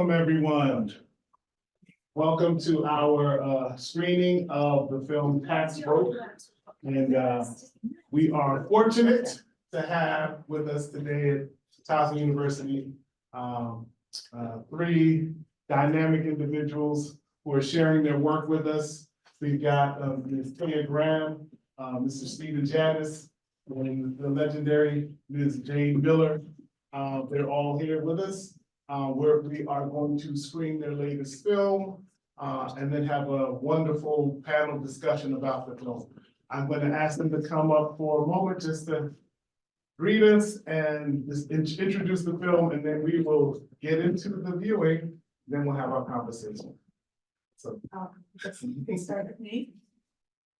Welcome, everyone. Welcome to our screening of the film Tax Broke. And we are fortunate to have with us today at Towson University three dynamic individuals who are sharing their work with us. We've got Ms. Taya Graham, Mr. Stephen Janice, and the legendary Ms. Jane Miller. They're all here with us. We are going to screen their latest film and then have a wonderful panel discussion about the film. I'm going to ask them to come up for a moment just to greet us and just introduce the film, and then we will get into the viewing, then we'll have our conversation. So, Start with me.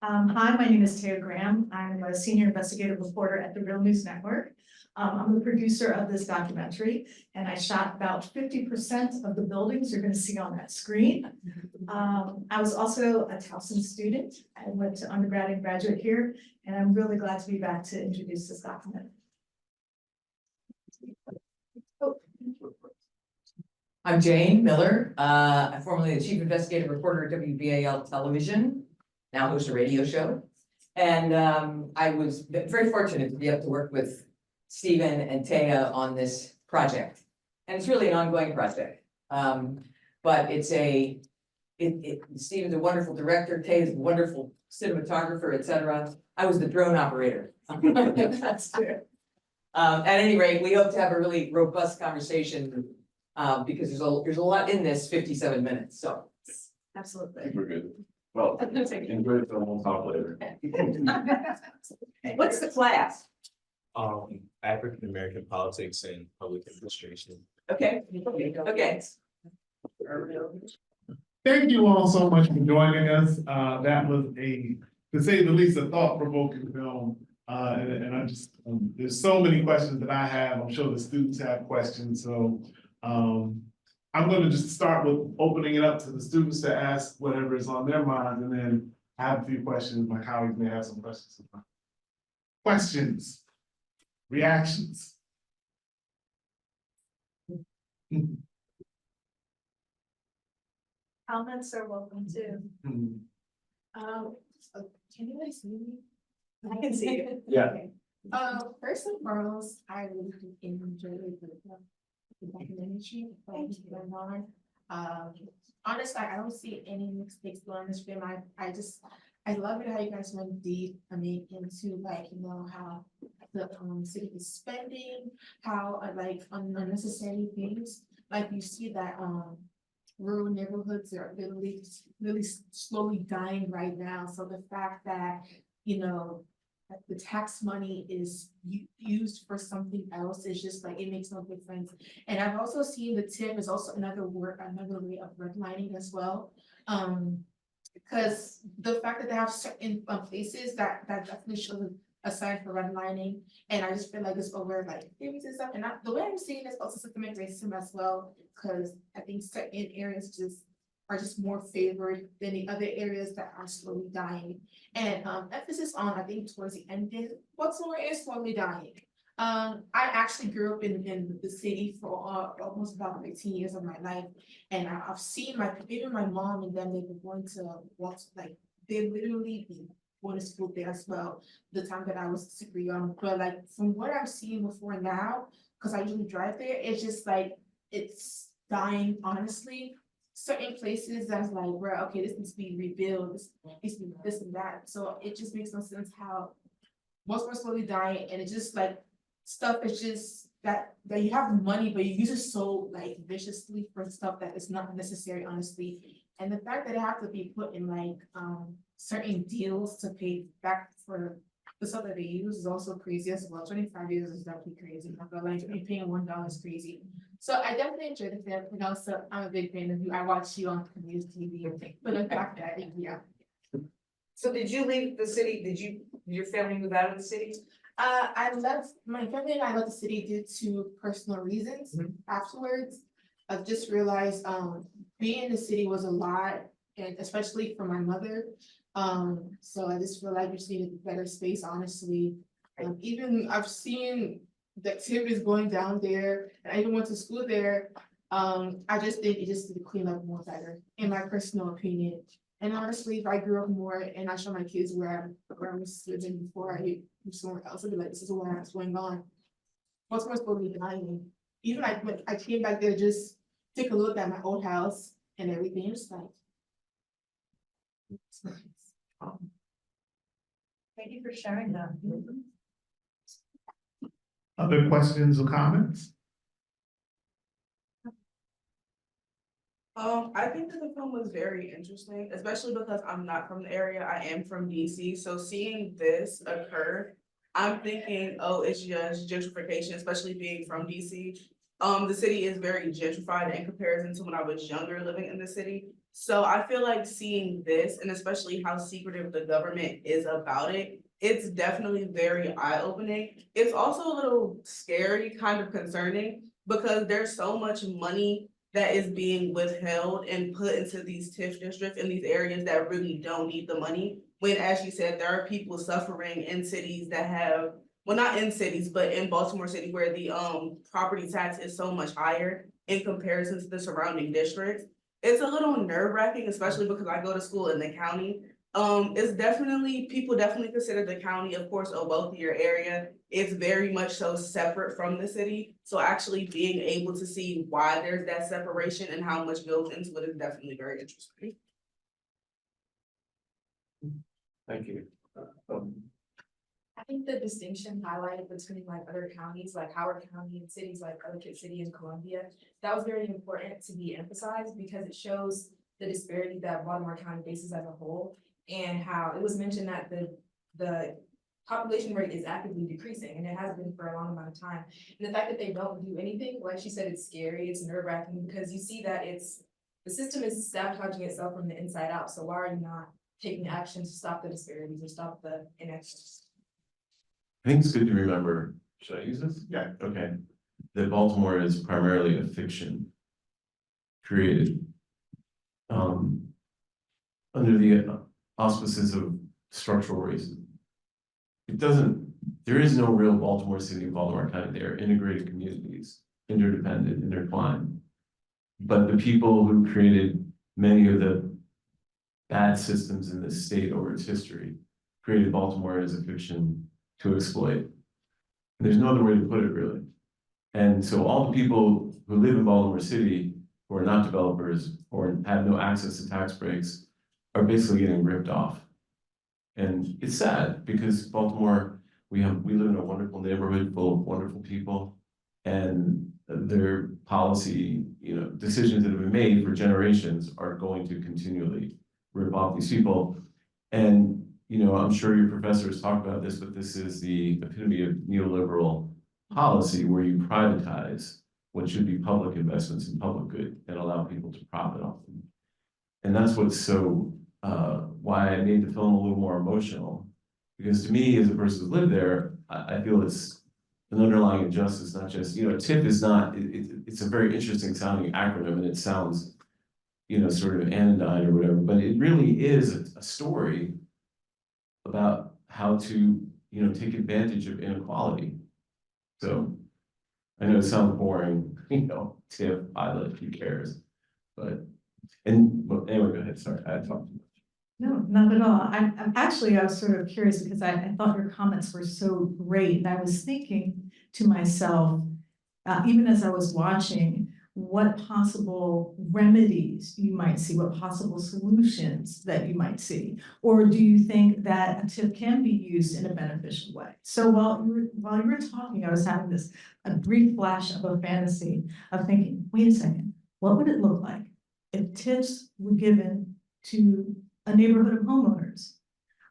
Hi, my name is Taya Graham. I'm a senior investigative reporter at the Real News Network. I'm the producer of this documentary, and I shot about 50% of the buildings you're going to see on that screen. I was also a Towson student. I went to undergrad and graduate here, and I'm really glad to be back to introduce this documentary. I'm Jane Miller. I'm formerly the chief investigative reporter at WBAL Television, now host a radio show. And I was very fortunate to be able to work with Stephen and Taya on this project. And it's really an ongoing project. But it's Stephen's a wonderful director, Taya's a wonderful cinematographer, etc. I was the drone operator. That's true. At any rate, we hope to have a really robust conversation because there's a lot in this 57 minutes, so. Absolutely. We're good. Well, enjoy the film, we'll talk later. What's the class? African American politics and public administration. Okay, okay. thank you all so much for joining us. That was to say the least, a thought-provoking film. And I just, there's so many questions that I have. I'm sure the students have questions, so I'm going to just start with opening it up to the students to ask whatever is on their mind, and then I have a few questions. My colleagues may have some questions. Questions, reactions. Comments are welcome too. Can you guys see me? I can see you. Yeah. Okay. First and foremost, I really enjoyed the documentary going on. Honestly, I don't see any mistakes on this film. I love it how you guys went deep, into like, how the city is spending, how like unnecessary things. Like you see that rural neighborhoods are really slowly dying right now. So the fact that, the tax money is used for something else is just like, it makes no difference. And I've also seen the TIF is also another way of redlining as well. Because the fact that they have certain places that definitely shows a sign for redlining, and I just feel like it's over like babies and stuff. And the way I'm seeing this also systemic racism as well, because I think certain areas are just more favored than the other areas that are slowly dying. And emphasis on, I think towards the end, Baltimore is slowly dying. I actually grew up in the city for almost about 15 years of my life. And I've seen even my mom and them, they've been going to like, they literally be going to school there as well, the time that I was super young. But like, from what I've seen before now, because I usually drive there, it's just like, it's dying, honestly. Certain places that's like, bro, okay, this needs to be rebuilt, this needs to be this and that. So it just makes no sense how most are slowly dying, and it's just like stuff is just that you have money, but you use it so like viciously for stuff that is not necessary, honestly. And the fact that it have to be put in like certain deals to pay back for the stuff that they use is also crazy as well. 25 years is definitely crazy. But like paying $1 is crazy. So I definitely enjoyed the film, and also I'm a big fan of you. I watch you on News TV, but the fact that yeah. So did you leave the city? Did your family move out of the city? I left my family and I left the city due to personal reasons. Afterwards, I've just realized being in the city was a lot, and especially for my mother. So I just feel like we just needed a better space, honestly. Even I've seen the activities going down there, and I even went to school there. I just think it just to clean up more better, in my personal opinion. And honestly, if I grew up more and I show my kids where I was living before I moved somewhere else, I'd be like, this is what's going on. What's supposed to be dying? Even like when I came back there, just take a look at my old house and everything, it's like. It's nice. Thank you for sharing that. Other questions or comments? I think that the film was very interesting, especially because I'm not from the area, I am from DC, so seeing this occur. I'm thinking, oh, it's just gentrification, especially being from DC. The city is very gentrified in comparison to when I was younger living in the city. So I feel like seeing this, and especially how secretive the government is about it, it's definitely very eye-opening. It's also a little scary, kind of concerning, because there's so much money that is being withheld and put into these TIF districts in these areas that really don't need the money. When, as you said, there are people suffering in cities that have, well, not in cities, but in Baltimore City where the property tax is so much higher in comparison to the surrounding districts. It's a little nerve-wracking, especially because I go to school in the county. It's definitely, people definitely consider the county, of course, a wealthier area. It's very much so separate from the city. So actually being able to see why there's that separation and how much goes into it is definitely very interesting. Thank you. I think the distinction highlighted between like other counties, like Howard County and cities like Ellicott City and Columbia, that was very important to be emphasized because it shows the disparity that Baltimore County faces as a whole and how it was mentioned that the population rate is actively decreasing and it has been for a long amount of time. And the fact that they don't do anything, like she said, it's scary, it's nerve-wracking because you see that the system is sabotaging itself from the inside out. So why are you not taking action to stop the disparities or stop the inequities? I think it's good to remember, should I use this? Yeah. Okay, that Baltimore is primarily a fiction created under the auspices of structural racism. There is no real Baltimore City and Baltimore County. They are integrated communities, interdependent, intertwined. But the people who created many of the bad systems in this state over its history created Baltimore as a fiction to exploit. And there's no other way to put it, really. And so all the people who live in Baltimore City who are not developers or have no access to tax breaks are basically getting ripped off. And it's sad because Baltimore, we live in a wonderful neighborhood full of wonderful people, and their policy, decisions that have been made for generations are going to continually rip off these people. And I'm sure your professors talk about this, but this is the epitome of neoliberal policy where you privatize what should be public investments in public good and allow people to profit off them. And that's what's so, why I made the film a little more emotional. Because to me, as a person who's lived there, I feel it's an underlying injustice, not just, TIF is not, it's a very interesting sounding acronym and it sounds, sort of anodyne or whatever, but it really is a story about how to, take advantage of inequality. So I know it sounds boring, TIF, pilot, who cares? But, well, anyway, go ahead, sorry, I talked too much. No, not at all. I'm actually, I was sort of curious because I thought your comments were so great. And I was thinking to myself, even as I was watching, what possible remedies you might see, what possible solutions that you might see, or do you think that a TIF can be used in a beneficial way? So while you were talking, I was having a brief flash of a fantasy of thinking, wait a second, what would it look like if TIFs were given to a neighborhood of homeowners?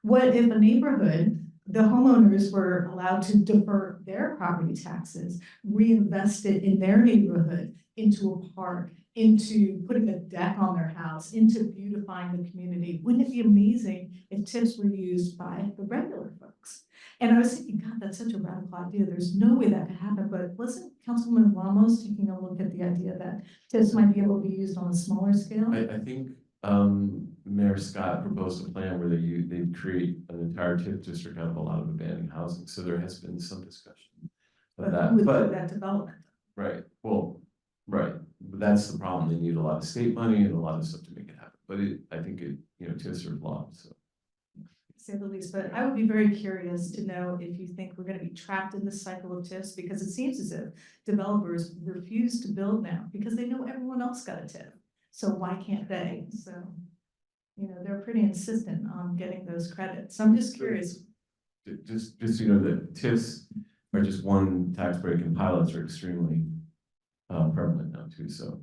What if a neighborhood, the homeowners were allowed to defer their property taxes, reinvest it in their neighborhood, into a park, into putting a deck on their house, into beautifying the community? Wouldn't it be amazing if TIFs were used by the regular folks? And I was thinking, God, that's such a radical idea. There's no way that could happen, but wasn't Councilwoman Ramos taking a look at the idea that TIFs might be able to be used on a smaller scale? I think Mayor Scott proposed a plan where they create an entire TIF district out of a lot of abandoned housing. So there has been some discussion of But that. who would But do that development? right, well, right. that's the problem. They need a lot of state money and a lot of stuff to make it happen. But I think TIFs are flawed, so. To say the least, but I would be very curious to know if you think we're gonna be trapped in this cycle of TIFs, because it seems as if developers refuse to build now because they know everyone else got a TIF. So why can't they? So, they're pretty insistent on getting those credits. So I'm just curious. Just so you know, that TIFs are just one tax break, and pilots are extremely prevalent now too, so.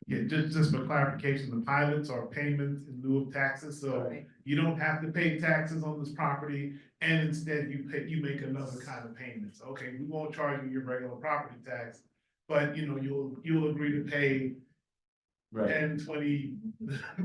Yeah, just for clarification, the pilots are payments in lieu of taxes, so Right. you don't have to pay taxes on this property, and instead you make another kind of payments. Okay, we won't charge you your regular property tax, but you'll agree to pay 10, 20.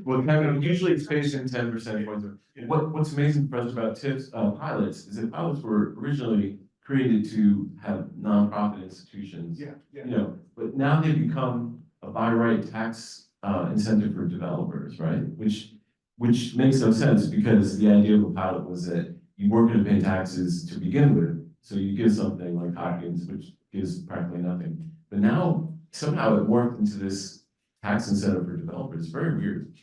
Well, Kevin, usually it's based in 10% points. Yeah. What's amazing for us about TIFs, pilots, is that pilots were originally created to have nonprofit institutions. Yeah, yeah. But now they become a by right tax incentive for developers, right? Which makes no sense, because the idea of a pilot was that you weren't gonna pay taxes to begin with, so you give something like Hopkins, which gives practically nothing. But now somehow it morphed into this tax incentive for developers. Very weird.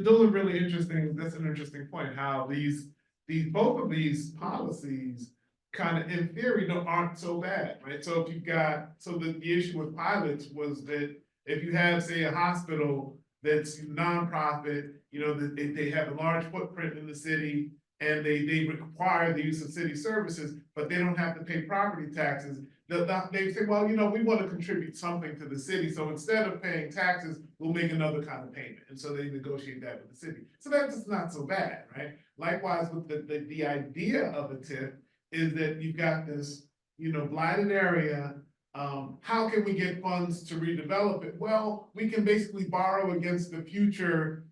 Those are really interesting. That's an interesting point, how both of these policies kind of in theory aren't so bad, right? So if you've got, the issue with pilots was that if you have, say, a hospital that's nonprofit, that they have a large footprint in the city, and they require the use of city services, but they don't have to pay property taxes. They say, well, we want to contribute something to the city, so instead of paying taxes, we'll make another kind of payment, and so they negotiate that with the city. So that's just not so bad, right? Likewise, with the idea of a TIF is that you've got this, blighted area. How can we get funds to redevelop it? Well, we can basically borrow against the future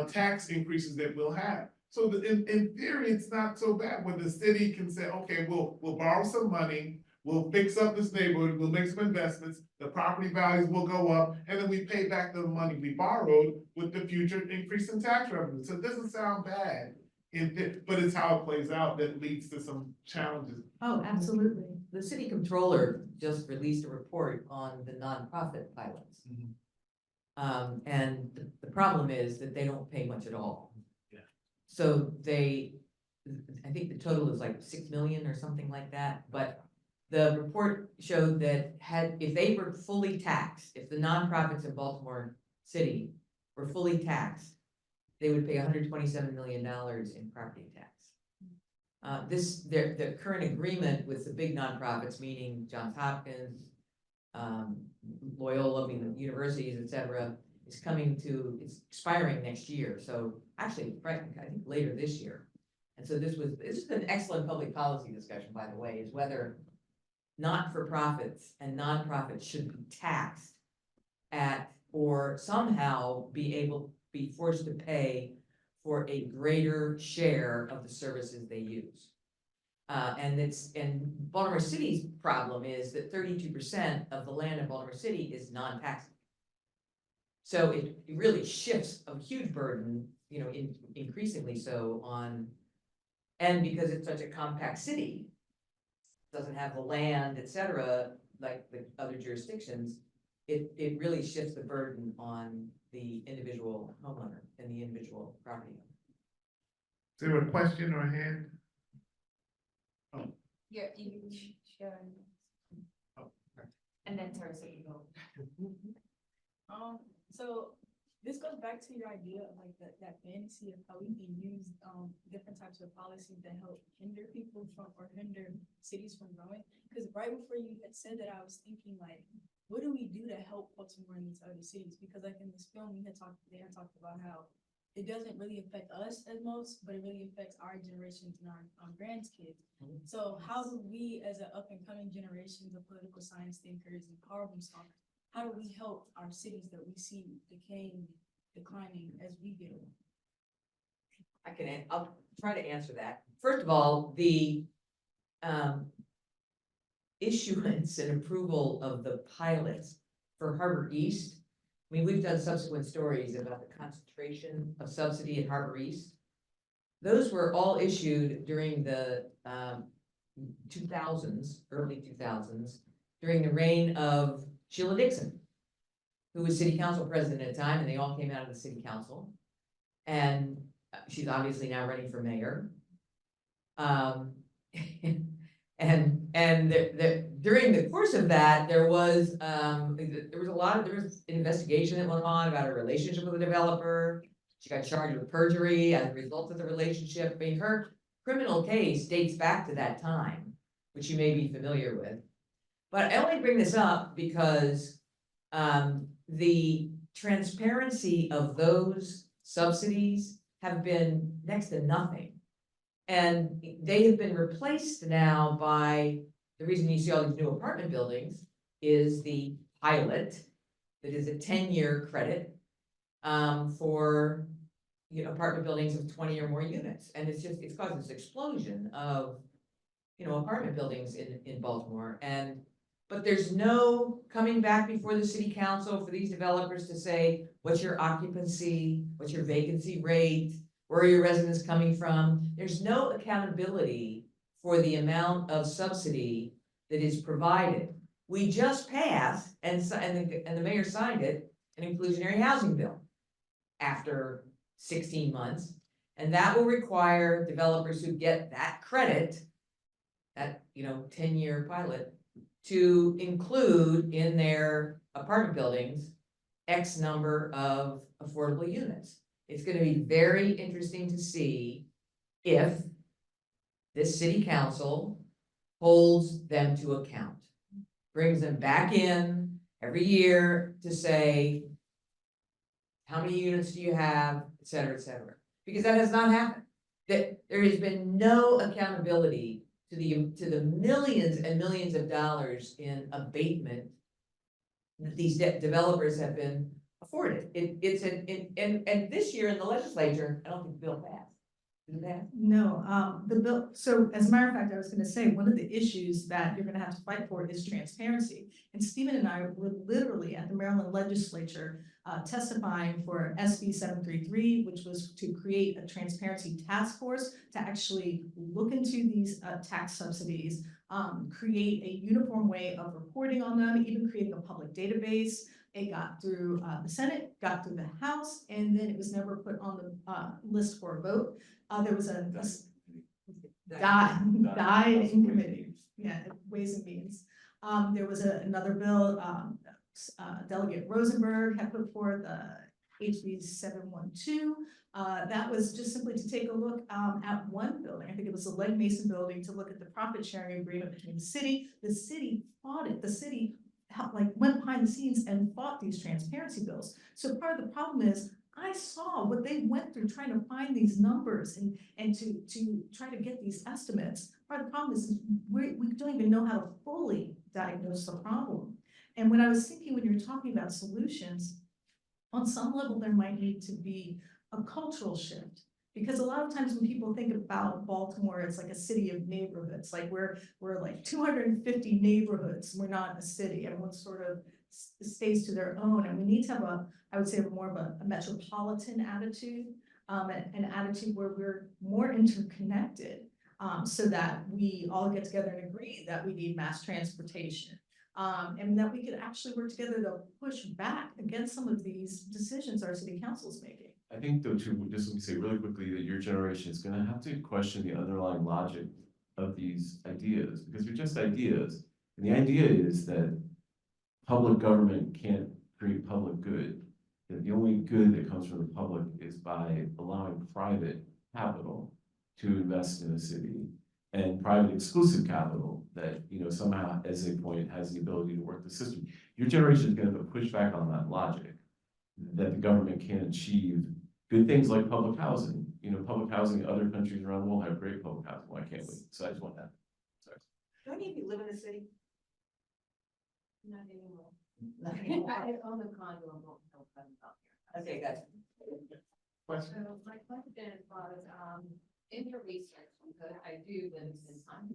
tax increases that we'll have. So in theory, it's not so bad when the city can say, okay, we'll borrow some money, we'll fix up this neighborhood, we'll make some investments, the property values will go up, and then we pay back the money we borrowed with the future increase in tax revenue. So it doesn't sound bad, but it's how it plays out that leads to some challenges. Oh, absolutely. The city controller just released a report on the nonprofit pilots. And the problem is that they don't pay much at all. Yeah. So I think the total is like 6 million or something like that, but the report showed that if they were fully taxed, if the nonprofits in Baltimore City were fully taxed, they would pay $127 million in property tax. The current agreement with the big nonprofits, meaning Johns Hopkins, Loyola, the universities, et cetera, it's expiring next year. So actually, right, I think later this year. And so this is an excellent public policy discussion, by the way, is whether not-for-profits and nonprofits should be taxed or somehow be forced to pay for a greater share of the services they use. And Baltimore City's problem is that 32% of the land in Baltimore City is non-taxable. So it really shifts a huge burden, increasingly so and because it's such a compact city, doesn't have the land, et cetera, like the other jurisdictions, it really shifts the burden on the individual homeowner and the individual property owner. Is there a question or a hand? Yeah, you share. Oh, okay. And then Teresa, you go. So this goes back to your idea of like that fantasy of how we can use different types of policies that help hinder people from or hinder cities from growing. Because right before you had said that, I was thinking like, what do we do to help Baltimore in these other cities? Because like in this film, they had talked about how it doesn't really affect us as most, but it really affects our generations and our grandkids. So how do we, as an up and coming generations of political science thinkers and problem solvers, how do we help our cities that we see declining as we get older? I'll try to answer that. First of all, the issuance and approval of the pilots for Harbor East. I mean, we've done subsequent stories about the concentration of subsidy at Harbor East. Those were all issued during the 2000s, early 2000s, during the reign of Sheila Dixon, who was city council president at the time, and they all came out of the city council. And she's obviously now running for mayor. During the course of that, there was an investigation that went on about her relationship with the developer. She got charged with perjury as a result of the relationship. I mean, her criminal case dates back to that time, which you may be familiar with. But I only bring this up because the transparency of those subsidies have been next to nothing. And they have been replaced now by, the reason you see all these new apartment buildings is the pilot that is a 10-year credit for apartment buildings of 20 or more units. And it's caused this explosion of apartment buildings in Baltimore. But there's no coming back before the city council for these developers to say, what's your occupancy, what's your vacancy rate, where are your residents coming from? There's no accountability for the amount of subsidy that is provided. We just passed, and the mayor signed it, an inclusionary housing bill after 16 months. And that will require developers who get that credit, that 10-year pilot, to include in their apartment buildings X number of affordable units. It's gonna be very interesting to see if this city council holds them to account, brings them back in every year to say, how many units do you have, et cetera, because that has not happened. That there has been no accountability to the millions and millions of dollars in abatement that these developers have been afforded. And this year in the legislature, I don't think the bill passed. Did it pass? No, the bill, so as a matter of fact, I was gonna say, one of the issues that you're gonna have to fight for is transparency. And Stephen and I were literally at the Maryland legislature testifying for SB 733, which was to create a transparency task force to actually look into these tax subsidies, create a uniform way of reporting on them, even creating a public database. It got through the Senate, got through the House, and then it was never put on the list for a vote. There was died in committee, Ways and Means. There was another bill, Delegate Rosenberg had put forth, HB 712. That was just simply to take a look at one building. I think it was the Legg Mason building, to look at the profit sharing agreement between the city. The city fought it. The city went behind the scenes and fought these transparency bills. So part of the problem is, I saw what they went through trying to find these numbers and to try to get these estimates. Part of the problem is we don't even know how to fully diagnose the problem. And when I was thinking, when you're talking about solutions, on some level, there might need to be a cultural shift. Because a lot of times when people think about Baltimore, it's like a city of neighborhoods. Like we're like 250 neighborhoods. We're not a city. Everyone sort of stays to their own. And we need to have I would say more of a metropolitan attitude, an attitude where we're more interconnected, so that we all get together and agree that we need mass transportation. And that we could actually work together to push back against some of these decisions our city council is making. I think though too, just let me say really quickly that your generation is gonna have to question the underlying logic of these ideas, because they're just ideas. And the idea is that public government can't create public good, that the only good that comes from the public is by allowing private capital to invest in a city, and private exclusive capital that, somehow, as a point, has the ability to work the system. Your generation is gonna have to push back on that logic, that the government can't achieve good things like public housing. Public housing in other countries around the world have great public housing. Why can't we? So I just want that. Sorry. Do any of you live in the city? Not anymore. Okay, I own a condo in Baltimore, but I'm not here. gotcha. Question? So my question was, in your research, because I do live in some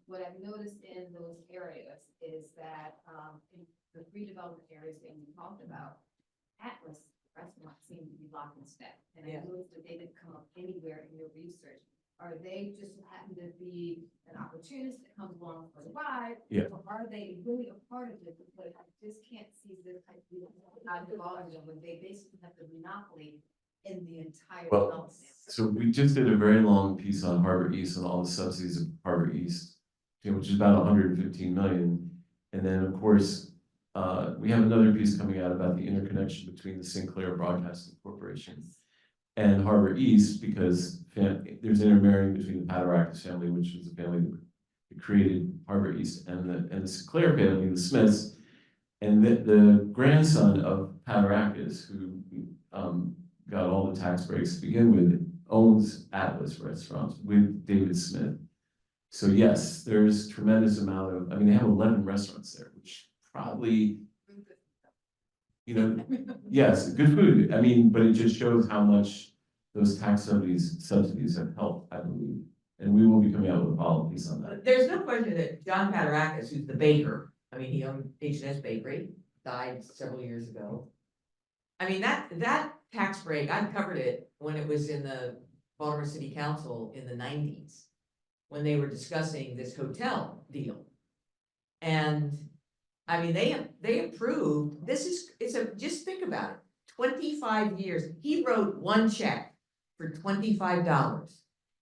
what I've noticed in those areas is that, in the redevelopment areas that you talked about, Atlas restaurants seem to be locked in step. And I Yeah. noticed that they didn't come up anywhere in your research. Are they just happen to be an opportunist that comes along for the ride? Yeah. Or are they really a part of it? Because I just can't see this type of development when they basically have the monopoly in the entire Well, development. So we just did a very long piece on Harbor East and all the subsidies of Harbor East, which is about 115 million. And then, of course, we have another piece coming out about the interconnection between the Sinclair Broadcasting Corporation and Harbor East, because there's intermarrying between the Padarakis family, which was the family that created Harbor East, and the Sinclair family, the Smiths, and the grandson of Padarakis, who got all the tax breaks to begin with, owns Atlas Restaurants with David Smith. So yes, there's tremendous amount of, I mean, they have 11 restaurants there, which probably, you know, yes, good food. I mean, but it just shows how much those tax subsidies have helped, I believe. And we will be coming out with a follow-up piece on that. There's no question that John Padarakis, who's the baker, I mean, he owned H&S Bakery, died several years ago. I mean, that tax break, I covered it when it was in the Baltimore City Council in the 90s, when they were discussing this hotel deal. And, I mean, they approved, just think about it, 25 years. He wrote one check for $25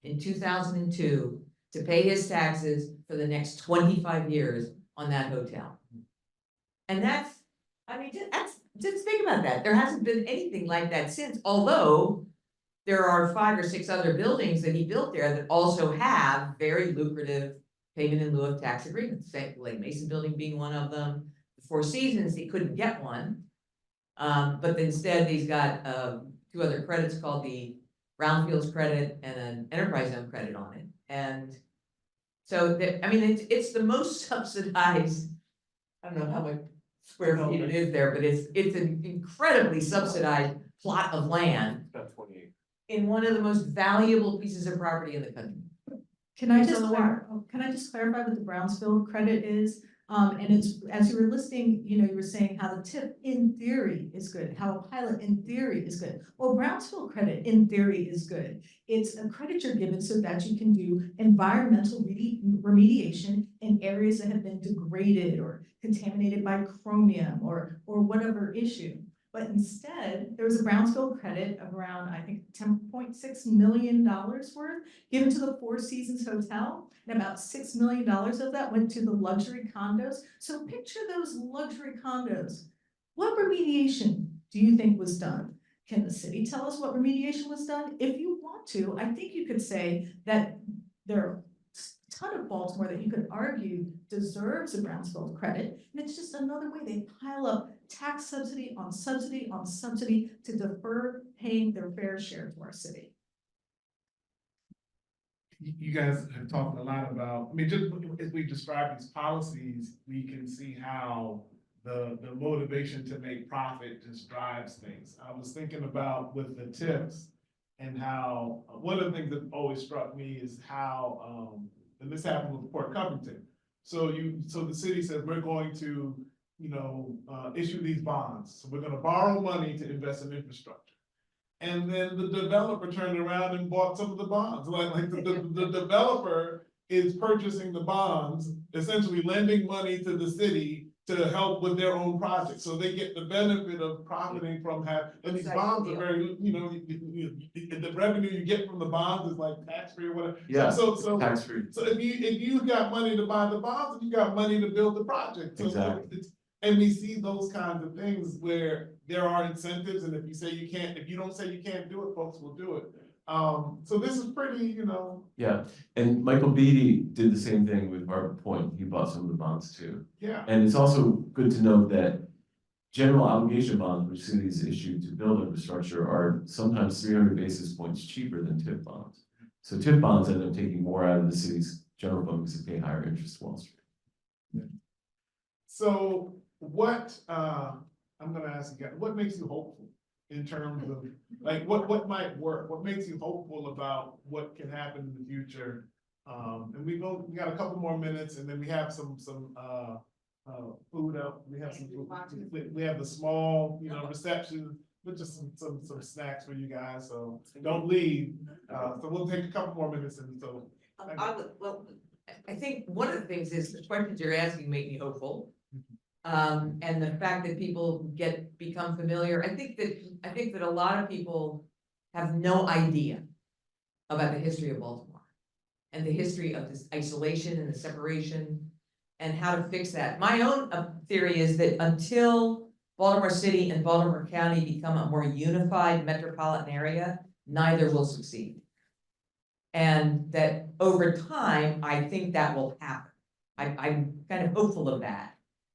in 2002 to pay his taxes for the next 25 years on that hotel. And that's, I mean, just think about that. There hasn't been anything like that since, although there are 5 or 6 other buildings that he built there that also have very lucrative payment in lieu of tax agreements. Lake Mason Building being one of them. The Four Seasons, he couldn't get one. But instead he's got 2 other credits called the Brownfields credit and an enterprise zone credit on it. And so, I mean, it's the most subsidized, I don't know how much square feet it is there, but it's an incredibly subsidized plot of land About 28. in one of the most valuable pieces of property in the country. Can I It's just on the water. clarify what the Brownsville credit is? And it's, as you were listing, you know, you were saying how the TIP in theory is good, how a pilot in theory is good. Well, Brownsville credit in theory is good. It's a credit you're given so that you can do environmental remediation in areas that have been degraded or contaminated by chromium or whatever issue. But instead, there was a Brownsville credit of around, I think, $10.6 million worth given to the Four Seasons Hotel. And about $6 million of that went to the luxury condos. So picture those luxury condos. What remediation do you think was done? Can the city tell us what remediation was done? If you want to, I think you could say that there are a ton of Baltimore that you could argue deserves a Brownsville credit. And it's just another way they pile up tax subsidy on subsidy on subsidy to defer paying their fair share to our city. You guys have talked a lot about, I mean, just as we describe these policies, we can see how the motivation to make profit just drives things. I was thinking about with the tips and how, one of the things that always struck me is how, and this happened with Port Covington. So the city says, we're going to, you know, issue these bonds. So we're gonna borrow money to invest in infrastructure. And then the developer turned around and bought some of the bonds. Like the developer is purchasing the bonds, essentially lending money to the city to help with their own project. So they get the benefit of profiting from having, and these bonds are very, you know, the revenue you get from the bonds is like tax-free or whatever. Yeah, So tax-free. so if you got money to buy the bonds, you got money to build the project. So Exactly. and we see those kinds of things where there are incentives, and if you don't say you can't do it, folks will do it. So this is pretty, you know. Yeah, and Michael Beatty did the same thing with Harbor Point. He bought some of the bonds too. Yeah. And it's also good to note that general obligation bonds, which cities issue to build infrastructure, are sometimes 300 basis points cheaper than TIF bonds. So TIF bonds end up taking more out of the city's general fund because they pay higher interest to Wall Street. Yeah. So what, I'm gonna ask you guys, what makes you hopeful in terms of, like, what might work? What makes you hopeful about what can happen in the future? And we got a couple more minutes, and then we have some food out, we have some food. We have the small, you know, reception with just some snacks for you guys, so don't leave. So we'll take a couple more minutes and so. I think one of the things is the questions you're asking make me hopeful. And the fact that people become familiar, I think that a lot of people have no idea about the history of Baltimore and the history of this isolation and the separation and how to fix that. My own theory is that until Baltimore City and Baltimore County become a more unified metropolitan area, neither will succeed. And that over time, I think that will happen. I'm kind of hopeful of that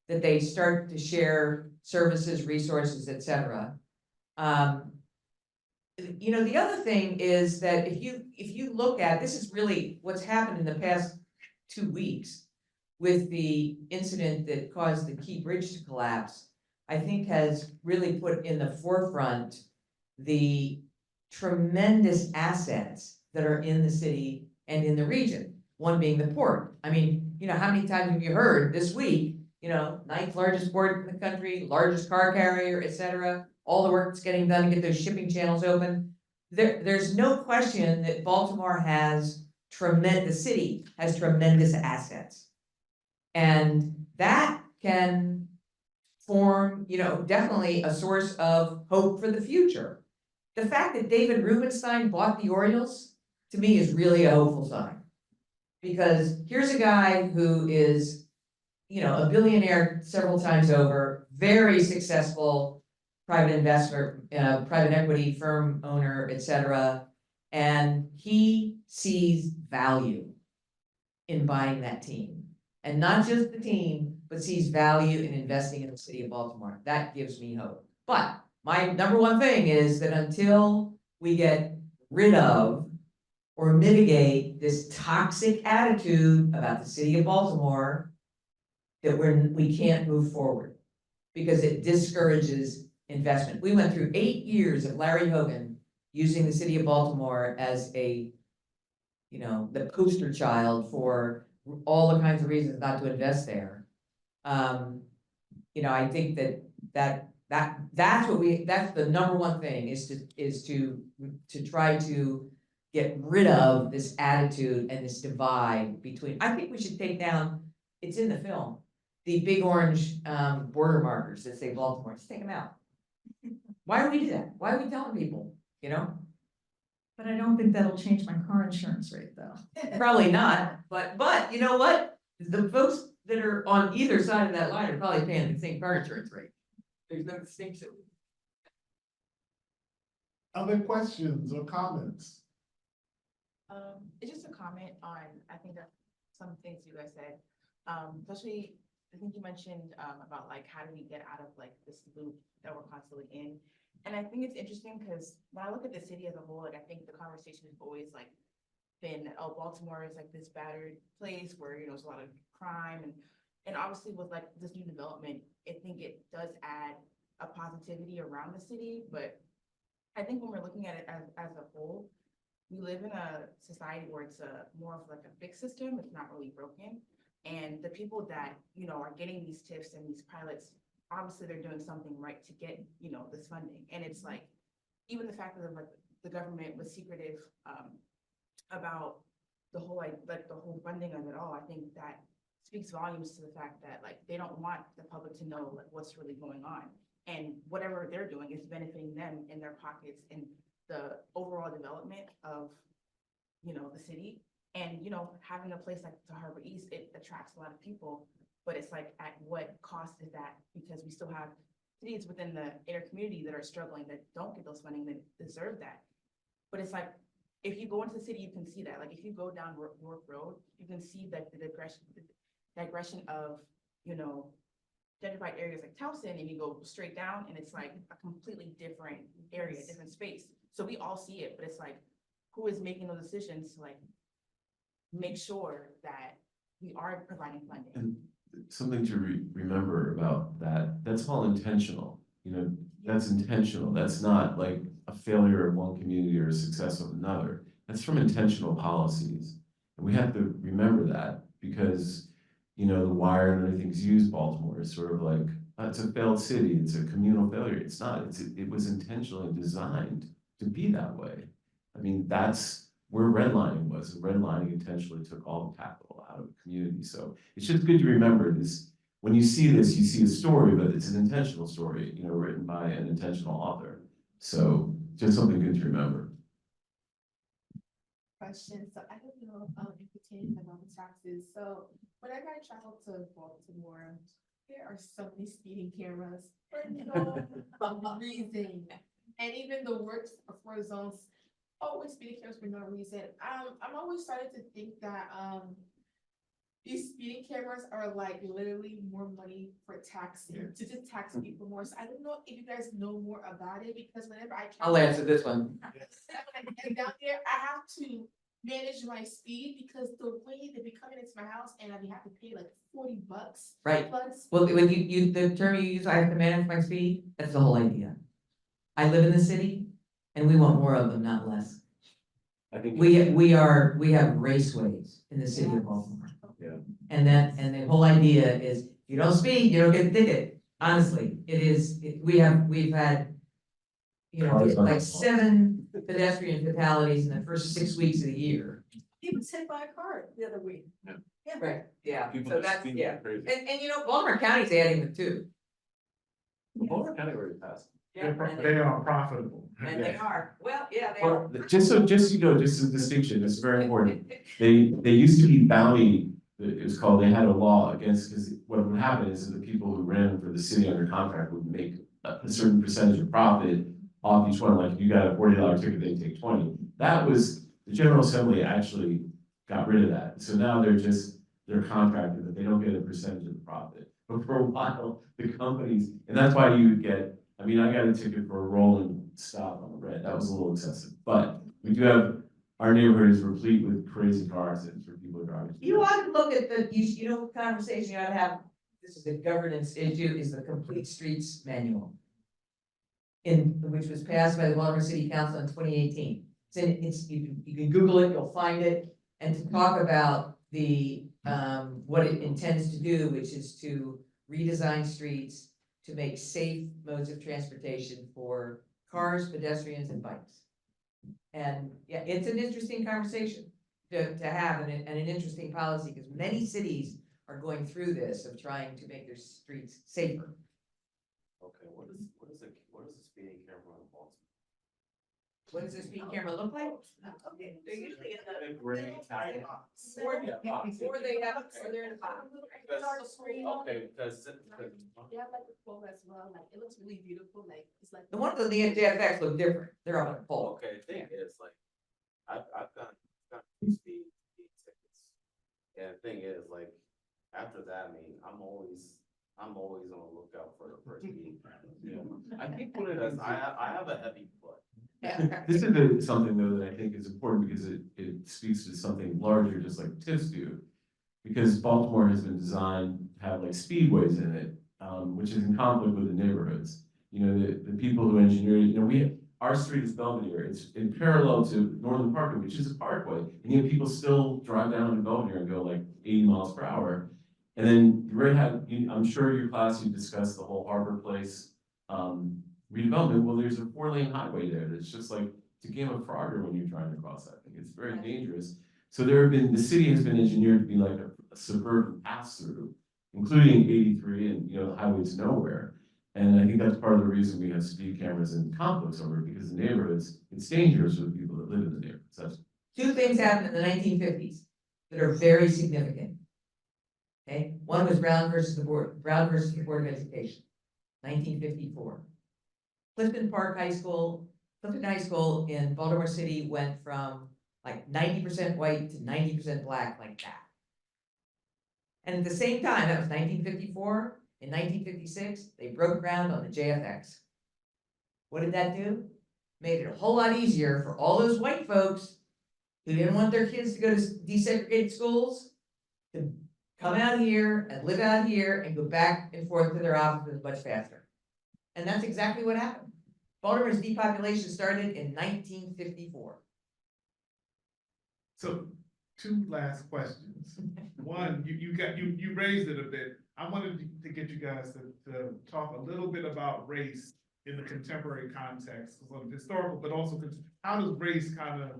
they start to share services, resources, et cetera. You know, the other thing is that if you look at, this is really what's happened in the past 2 weeks with the incident that caused the Key Bridge to collapse, I think has really put in the forefront the tremendous assets that are in the city and in the region, one being the port. I mean, you know, how many times have you heard this week, you know, 9th largest port in the country, largest car carrier, et cetera, all the work that's getting done to get those shipping channels open. There's no question that Baltimore has the city has tremendous assets. And that can form, you know, definitely a source of hope for the future. The fact that David Rubenstein bought the Orioles, to me, is really a hopeful sign. Because here's a guy who is, you know, a billionaire several times over, very successful private investor, private equity firm owner, et cetera. And he sees value in buying that team. And not just the team, but sees value in investing in the city of Baltimore. That gives me hope. But my number one thing is that until we get rid of or mitigate this toxic attitude about the city of Baltimore, that we can't move forward because it discourages investment. We went through 8 years of Larry Hogan using the city of Baltimore as a, you know, the poster child for all the kinds of reasons not to invest there. You know, I think that's the number one thing is to try to get rid of this attitude and this divide between. I think we should take down. It's in the film. The big orange border markers that say Baltimore, just take them out. Why do we do that? Why are we telling people, you know? But I don't think that'll change my car insurance rate, though. Probably not, but you know what? The folks that are on either side of that line are probably paying the same car insurance rate. There's no distinction. Other questions or comments? It's just a comment on, I think that some things you guys said, especially, I think you mentioned, about like, how do we get out of like this loop that we're constantly in? And I think it's interesting because when I look at the city as a whole, like, I think the conversation has always like been, oh, Baltimore is like this battered place where, you know, there's a lot of crime and obviously with like this new development, I think it does add a positivity around the city, but I think when we're looking at it as a whole, we live in a society where it's more of like a fixed system, it's not really broken. And the people that, you know, are getting these tips and these pilots, obviously they're doing something right to get, you know, this funding. And it's like, even the fact that like the government was secretive about the whole, like the whole funding of it all, I think that speaks volumes to the fact that like, they don't want the public to know like what's really going on. And whatever they're doing is benefiting them in their pockets and the overall development of, you know, the city. And, you know, having a place like the Harbor East, it attracts a lot of people, but it's like, at what cost is that? Because we still have cities within the inner community that are struggling, that don't get those funding, that deserve that. But it's like, if you go into the city, you can see that. Like, if you go down York Road, you can see that the digression of, you know, gentrified areas like Towson, and you go straight down and it's like a completely different area, different space. So we all see it, but it's like, who is making those decisions to like make sure that we are providing funding? And something to remember about that's all intentional, you know, that's intentional. That's not like a failure of one community or a success of another. That's from intentional policies. And we have to remember that because you know, the wire and everything's used Baltimore is sort of like, it's a failed city, it's a communal failure. It's not, it was intentionally designed to be that way. I mean, that's where redlining was, and redlining intentionally took all the capital out of the community. So it's just good to remember this. When you see this, you see a story, but it's an intentional story, you know, written by an intentional author. So just something good to remember. Question, so I don't know, if you can about the taxes, so whenever I travel to Baltimore, there are so many speeding cameras for no reason. And even the works for zones, always speeding cameras for no reason. I'm always starting to think that, these speeding cameras are like literally more money for taxing, to just tax people more. So I don't know if you guys know more about it, because whenever I I'll answer this one. and down there, I have to manage my speed because the way they be coming into my house and I have to pay like $40 Right. plus. Well, when the term you use, I have to manage my speed, that's the whole idea. I live in the city and we want more of them, not less. I think. We have raceways in the city of Baltimore. Yeah. And the whole idea is, if you don't speed, you don't get a ticket. Honestly, we've had, you know, Cars on like the 7 pedestrian fatalities in the first 6 weeks of the year. He was hit by a car the other week. Right, yeah, People so just that's, speeding yeah. crazy. And you know, Baltimore County's adding them too. Baltimore County already passed. They are profitable. And they are, well, yeah, they Well, are. just you know, just a distinction, it's very important. They used to be bounty, it was called, they had a law against, because what would happen is that the people who ran for the city under contract would make a certain percentage of profit off each one, like if you got a $40 ticket, they take 20. That was, the General Assembly actually got rid of that. So now they're contracted, that they don't get a percentage of the profit. But for a while, the companies, and that's why you get, I mean, I got a ticket for a rolling stop on the red, that was a little excessive, but we do have, our neighborhood is replete with crazy car accidents for people driving. You ought to look at you know, conversation you ought to have, this is a governance issue, is the Complete Streets Manual. Which was passed by the Baltimore City Council in 2018. You can Google it, you'll find it, and to talk about what it intends to do, which is to redesign streets to make safe modes of transportation for cars, pedestrians, and bikes. And yeah, it's an interesting conversation to have and an interesting policy, because many cities are going through this of trying to make their streets safer. Okay, what is the speeding camera in Baltimore? What does the speed camera look like? Okay, they're usually in The gray tag. or they're in a box. Okay, because. They have like a pole as well, like it looks really beautiful, like it's like. The ones on the JFX look different. They're on a pole. Okay, thing is, like, I've done speed tickets. And the thing is, like, after that, I mean, I'm always on the lookout for speed. I think Because I have a heavy foot. This is something though that I think is important because it speaks to something larger, just like TIFs do. Because Baltimore has been designed to have like speedways in it, which is in conflict with the neighborhoods. You know, the people who engineered it, you know, our street is Belvedere, it's in parallel to Northern Parkway, which is a parkway. And yet people still drive down to Belvedere and go like 80 miles per hour. And then you already had, I'm sure your class, you discussed the whole Harbor Place redevelopment. Well, there's a 4-lane highway there that's just like, it's a game of Frogger when you're trying to cross that thing. It's very dangerous. So the city has been engineered to be like a suburban pass-through, including 83 and, you know, the highway to nowhere. And I think that's part of the reason we have speed cameras and conflicts over it, because the neighborhoods, it's dangerous for the people that live in the neighborhoods. That's 2 things happened in the 1950s that are very significant. Okay, one was Brown versus the Board of Education, 1954. Clifton High School in Baltimore City went from like 90% white to 90% black like that. And at the same time, that was 1954, in 1956, they broke ground on the JFX. What did that do? Made it a whole lot easier for all those white folks who didn't want their kids to go to desegregated schools to come out here and live out here and go back and forth to their offices much faster. And that's exactly what happened. Baltimore's depopulation started in 1954. So two last questions. One, you raised it a bit. I wanted to get you guys to talk a little bit about race in the contemporary context, sort of historical, but also how does race kind of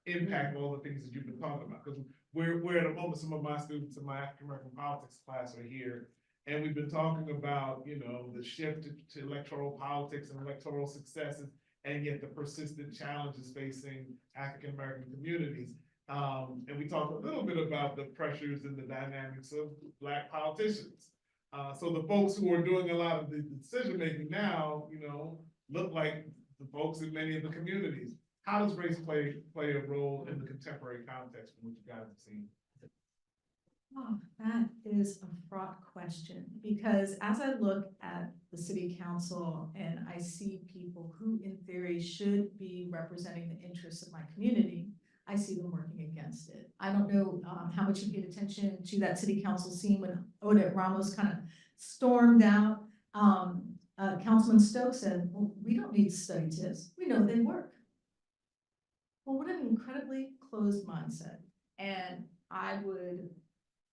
impact all the things that you've been talking about? Because we're at a moment, some of my students in my African American politics class are here, and we've been talking about, you know, the shift to electoral politics and electoral successes, and yet the persistent challenges facing African American communities. And we talked a little bit about the pressures and the dynamics of Black politicians. So the folks who are doing a lot of the decision making now, you know, look like the folks in many of the communities. How does race play a role in the contemporary context from what you guys have seen? Oh, that is a fraught question, because as I look at the city council and I see people who in theory should be representing the interests of my community, I see them working against it. I don't know how much you paid attention to that city council scene when Odette Ramos kind of stormed out. Councilman Stokes said, well, we don't need to study TIFs. We know they work. Well, what an incredibly closed mindset. And I would,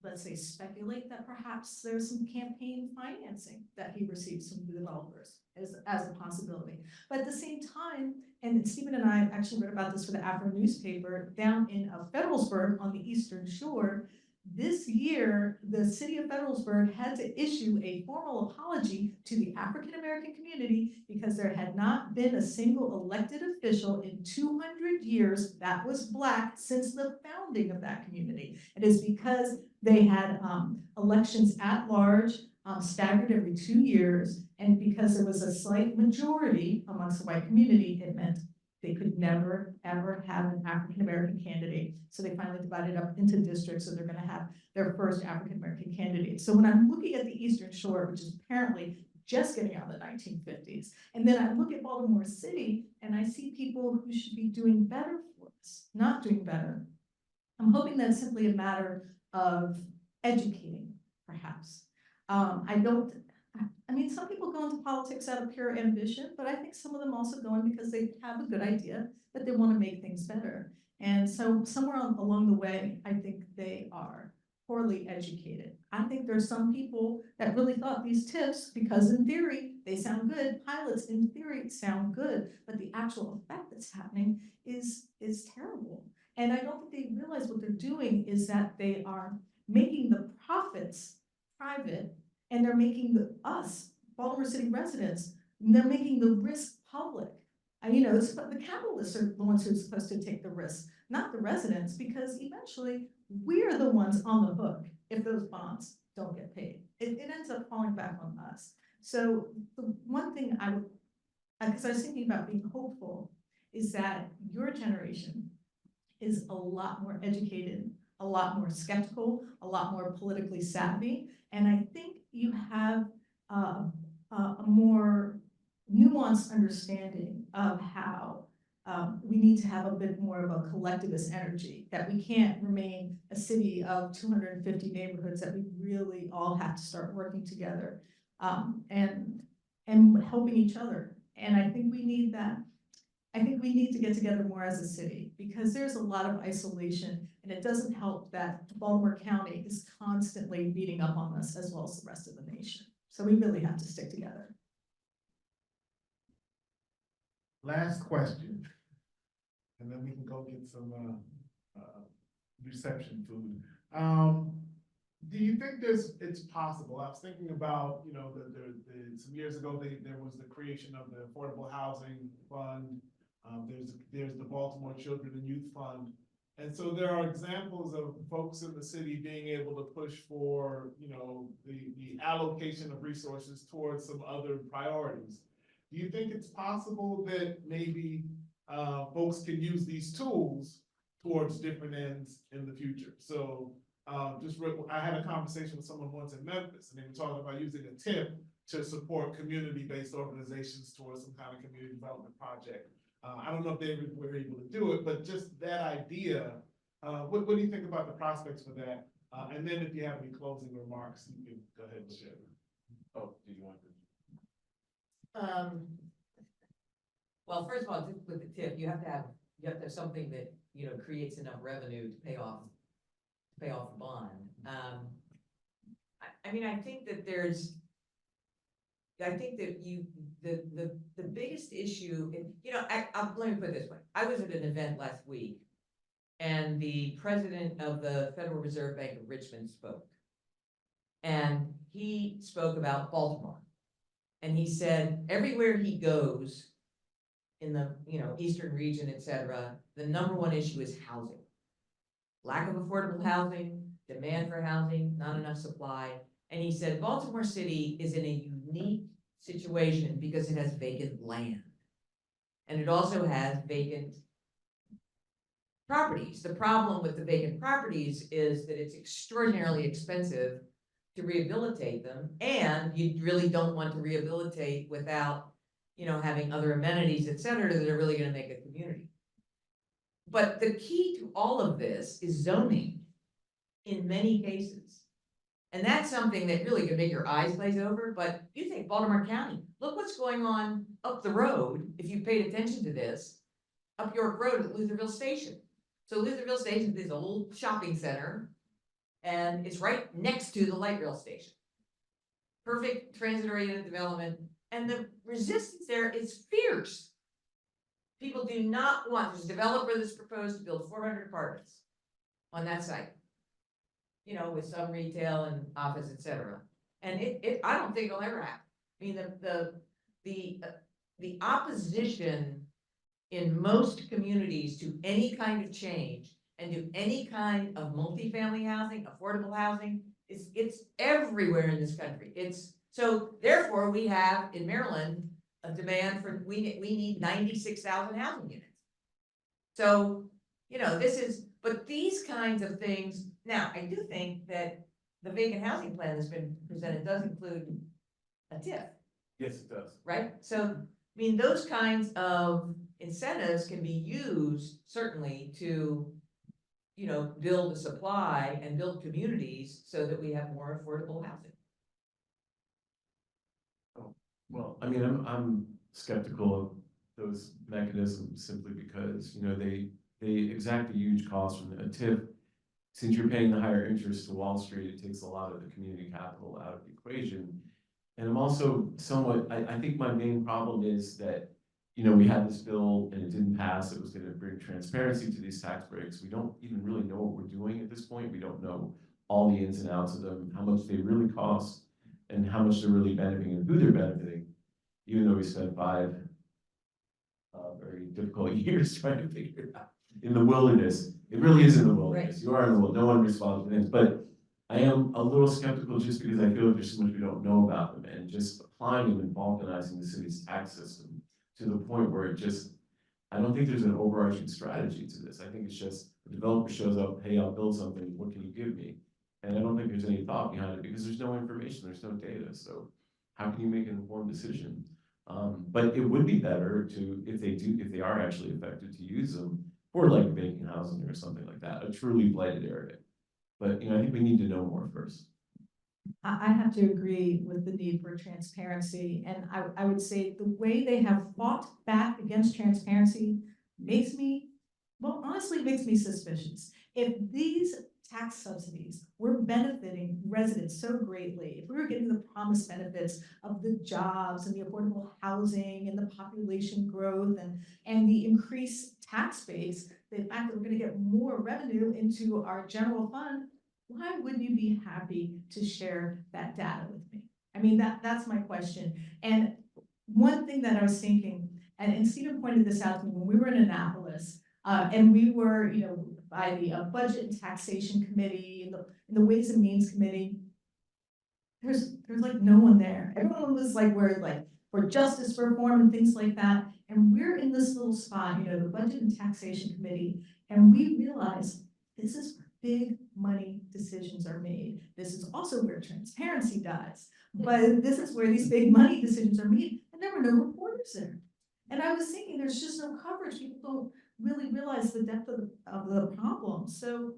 let's say, speculate that perhaps there's some campaign financing that he received from the developers as a possibility. But at the same time, and Stephen and I actually wrote about this for the Afro newspaper down in Federalsburg on the Eastern Shore. This year, the city of Federalsburg had to issue a formal apology to the African American community because there had not been a single elected official in 200 years that was Black since the founding of that community. It is because they had elections at large, staggered every 2 years, and because there was a slight majority amongst the white community, it meant they could never, ever have an African-American candidate. So they finally divided up into districts, so they're gonna have their first African-American candidate. So when I'm looking at the Eastern Shore, which is apparently just getting out of the 1950s, and then I look at Baltimore City and I see people who should be doing better for us, not doing better. I'm hoping that's simply a matter of educating, perhaps. I mean, some people go into politics out of pure ambition, but I think some of them also go in because they have a good idea that they want to make things better. And so somewhere along the way, I think they are poorly educated. I think there's some people that really thought these TIFs, because in theory, they sound good, pilots in theory sound good, but the actual effect that's happening is terrible. And I don't think they realize what they're doing is that they are making the profits private, and they're making us, Baltimore City residents, they're making the risk public. And you know, the capitalists are the ones who are supposed to take the risk, not the residents, because eventually we're the ones on the hook if those bonds don't get paid. It ends up falling back on us. So the one thing I would, because I was thinking about being hopeful, is that your generation is a lot more educated, a lot more skeptical, a lot more politically savvy. And I think you have a more nuanced understanding of how we need to have a bit more of a collectivist energy, that we can't remain a city of 250 neighborhoods, that we really all have to start working together and helping each other. And I think we need that. I think we need to get together more as a city, because there's a lot of isolation, and it doesn't help that Baltimore County is constantly beating up on us as well as the rest of the nation. So we really have to stick together. Last question, and then we can go get some reception food. Do you think it's possible? I was thinking about, you know, some years ago, there was the creation of the Affordable Housing Fund. There's the Baltimore Children and Youth Fund. And so there are examples of folks in the city being able to push for, you know, the allocation of resources towards some other priorities. Do you think it's possible that maybe folks can use these tools towards different ends in the future? So I had a conversation with someone once in Memphis, and they were talking about using a TIP to support community-based organizations towards some kind of community development project. I don't know if they were able to do it, but just that idea, what do you think about the prospects for that? And then if you have any closing remarks, you can go ahead and share. Oh, did you want to? Well, first of all, just with the tip, you have to have something that, you know, creates enough revenue to pay off pay off the bond. I mean, I think that the biggest issue, let me put it this way. I was at an event last week and the president of the Federal Reserve Bank of Richmond spoke. And he spoke about Baltimore. And he said, everywhere he goes in the, eastern region, et cetera, the number one issue is housing. Lack of affordable housing, demand for housing, not enough supply. And he said, Baltimore City is in a unique situation because it has vacant land. And it also has vacant properties. The problem with the vacant properties is that it's extraordinarily expensive to rehabilitate them, and you really don't want to rehabilitate without, having other amenities, et cetera, that are really gonna make a community. But the key to all of this is zoning in many cases. And that's something that really could make your eyes glaze over, but you think Baltimore County, look what's going on up the road, if you've paid attention to this, up York Road at Lutherville Station. So Lutherville Station is a little shopping center, and it's right next to the light rail station. Perfect transit-oriented development, and the resistance there is fierce. People do not want, there's a developer that's proposed to build 400 apartments on that site. With some retail and office, et cetera. And I don't think it'll ever happen. I mean, the opposition in most communities to any kind of change and to any kind of multifamily housing, affordable housing, it's everywhere in this country. So therefore we have in Maryland a demand for, we need 96,000 housing units. So, but these kinds of things, now I do think that the vacant housing plan that's been presented does include a TIF, Yes, it does. right? So, those kinds of incentives can be used certainly to, build a supply and build communities so that we have more affordable housing. Well, I'm skeptical of those mechanisms simply because, they exact a huge cost from a TIF. Since you're paying the higher interest to Wall Street, it takes a lot of the community capital out of the equation. And I'm also somewhat, I think my main problem is that, we had this bill and it didn't pass. It was going to bring transparency to these tax breaks. We don't even really know what we're doing at this point. We don't know all the ins and outs of them, how much they really cost, and how much they're really benefiting and who they're benefiting, even though we spent 5 very difficult years trying to figure it out. In the wilderness, it really is in the wilderness. Right. You are in the wilderness, no one responds to things, but I am a little skeptical just because I feel like there's so much we don't know about them, and just applying them and balkanizing the city's tax system to the point where I don't think there's an overarching strategy to this. I think it's just the developer shows up, hey, I'll build something, what can you give me? And I don't think there's any thought behind it because there's no information, there's no data. So how can you make an informed decision? But it would be better to, if they are actually effective, to use them for like vacant housing or something like that, a truly blighted area. But I think we need to know more first. I have to agree with the need for transparency, and I would say the way they have fought back against transparency makes me suspicious. If these tax subsidies were benefiting residents so greatly, if we were getting the promised benefits of the jobs and the affordable housing and the population growth and the increased tax base, the fact that we're going to get more revenue into our general fund, why wouldn't you be happy to share that data with me? That's my question. And one thing that I was thinking, and Stephen pointed this out to me when we were in Annapolis, and we were, by the Budget and Taxation Committee and the Ways and Means Committee, there's like no one there. Everyone was like, we're like for justice, for reform, and things like that. And we're in this little spot, the Budget and Taxation Committee, and we realized this is where big money decisions are made. This is also where transparency dies. But this is where these big money decisions are made, and there were no reporters there. And I was thinking, there's just no coverage. People don't really realize the depth of the problem. So,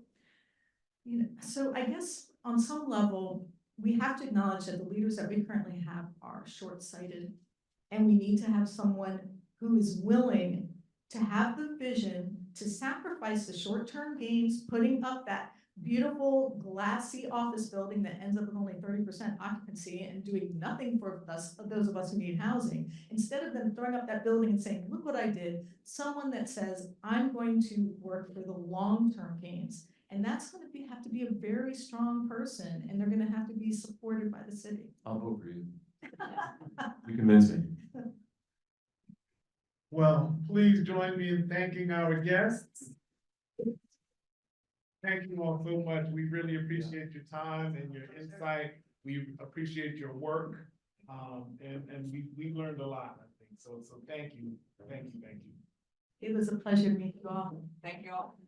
so I guess on some level, we have to acknowledge that the leaders that we currently have are short-sighted, and we need to have someone who is willing to have the vision to sacrifice the short-term gains, putting up that beautiful glassy office building that ends up with only 30% occupancy and doing nothing for us, those of us who need housing. Instead of them throwing up that building and saying, look what I did, someone that says, I'm going to work for the long-term gains. And that's gonna have to be a very strong person, and they're gonna have to be supported by the city. I'll vote for you. You convinced me. Well, please join me in thanking our guests. Thank you all so much. We really appreciate your time and your insight. We appreciate your work. And we learned a lot, I think. So thank you, thank you, thank you. It was a pleasure to meet you all. Thank you all.